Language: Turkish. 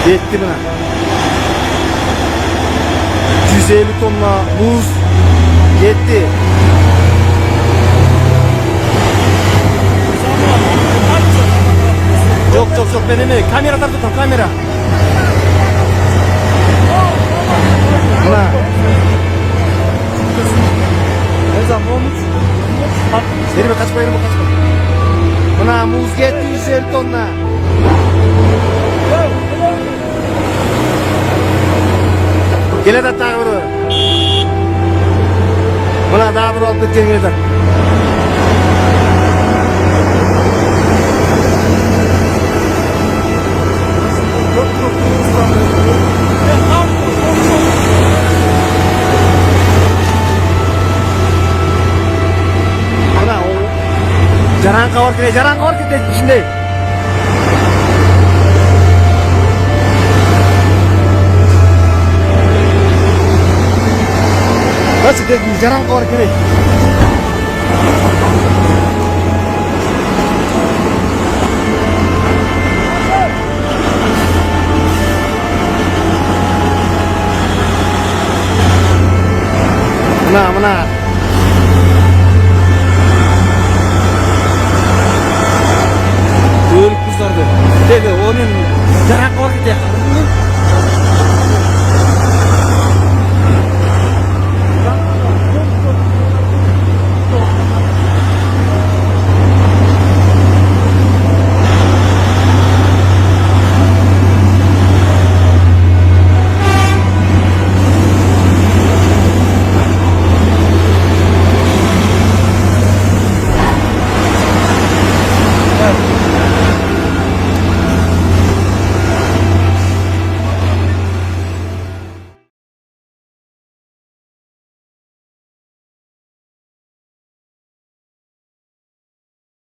Yetti buna. 150 tonla muz yetti. Çok benim kamera tarafı tut kamera. Buna. Ne zaman olmuş? Verime kaçma. Buna muz yetti 150 tonla. Gele de tağı vuru. Buna daha bir olup bitken gelir. Buna o jarang kawar kire içinde. Nasıl dedi jarang kawar kire.